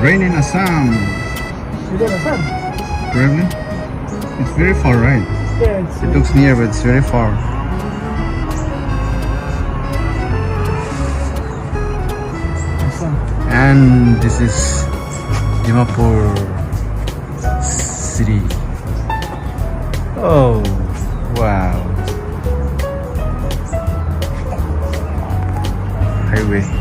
Rain in Assam. Is that Assam? Probably. It's very far, right? Yeah, it's It looks near, but it's very far. Assam. And this is Dimapur city. Oh, wow. Highway.